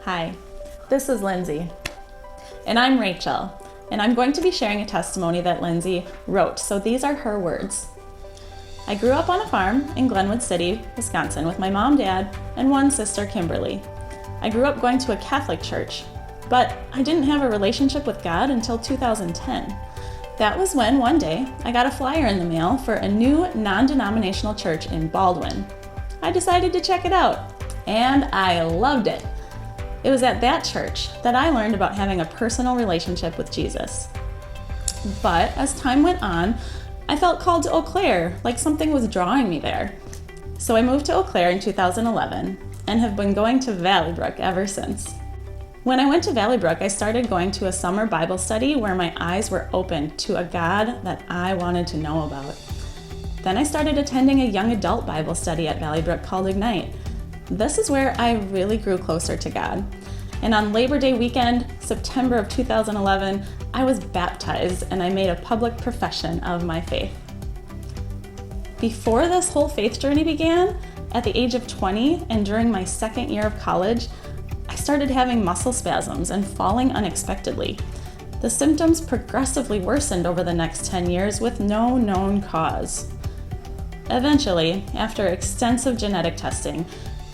Hi, this is Lindsay, and I'm Rachel, and I'm going to be sharing a testimony that Lindsay wrote, so these are her words. I grew up on a farm in Glenwood City, Wisconsin, with my mom, dad, and one sister, Kimberly. I grew up going to a Catholic church, but I didn't have a relationship with God until 2010. That was when, one day, I got a flyer in the mail for a new non-denominational church in Baldwin. I decided to check it out, and I loved it. It was at that church that I learned about having a personal relationship with Jesus. But as time went on, I felt called to Eau Claire, like something was drawing me there. So I moved to Eau Claire in 2011 and have been going to Valley Brook ever since. When I went to Valley Brook, I started going to a summer Bible study where my eyes were opened to a God that I wanted to know about. Then I started attending a young adult Bible study at Valley Brook called Ignite. This is where I really grew closer to God. And on Labor Day weekend, September of 2011, I was baptized and I made a public profession of my faith. Before this whole faith journey began, at the age of 20 and during my second year of college, I started having muscle spasms and falling unexpectedly. The symptoms progressively worsened over the next 10 years with no known cause. Eventually, after extensive genetic testing,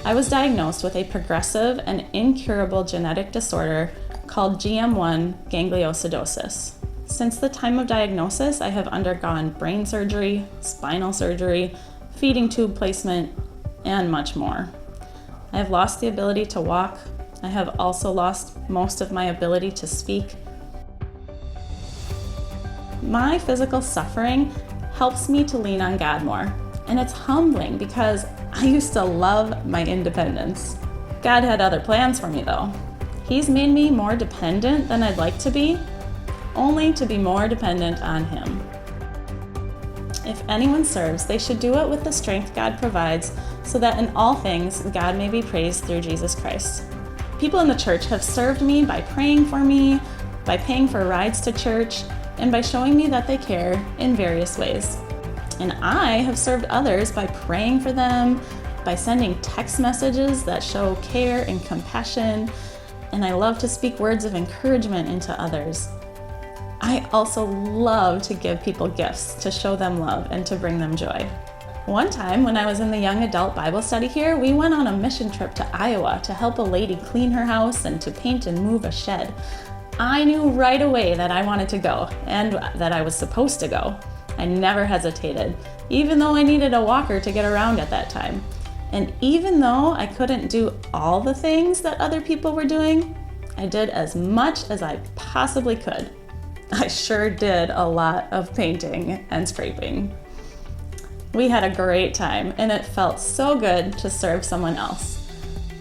I was diagnosed with a progressive and incurable genetic disorder called GM1 gangliosidosis. Since the time of diagnosis, I have undergone brain surgery, spinal surgery, feeding tube placement, and much more. I have lost the ability to walk. I have also lost most of my ability to speak. My physical suffering helps me to lean on God more, and it's humbling because I used to love my independence. God had other plans for me though. He's made me more dependent than I'd like to be, only to be more dependent on Him. If anyone serves, they should do it with the strength God provides, so that in all things God may be praised through Jesus Christ. People in the church have served me by praying for me, by paying for rides to church, and by showing me that they care in various ways. And I have served others by praying for them, by sending text messages that show care and compassion, and I love to speak words of encouragement into others. I also love to give people gifts to show them love and to bring them joy. One time when I was in the young adult Bible study here, we went on a mission trip to Iowa to help a lady clean her house and to paint and move a shed. I knew right away that I wanted to go and that I was supposed to go. I never hesitated, even though I needed a walker to get around at that time. And even though I couldn't do all the things that other people were doing, I did as much as I possibly could. I sure did a lot of painting and scraping. We had a great time, and it felt so good to serve someone else.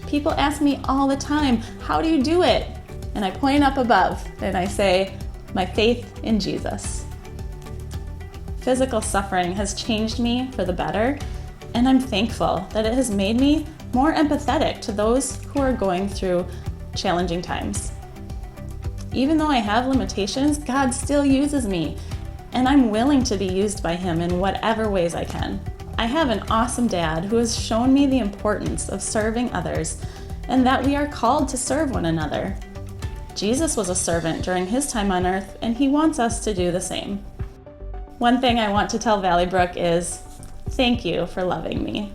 People ask me all the time, how do you do it? And I point up above and I say, my faith in Jesus. Physical suffering has changed me for the better, and I'm thankful that it has made me more empathetic to those who are going through challenging times. Even though I have limitations, God still uses me, and I'm willing to be used by Him in whatever ways I can. I have an awesome dad who has shown me the importance of serving others and that we are called to serve one another. Jesus was a servant during His time on earth, and He wants us to do the same. One thing I want to tell Valley Brook is, thank you for loving me.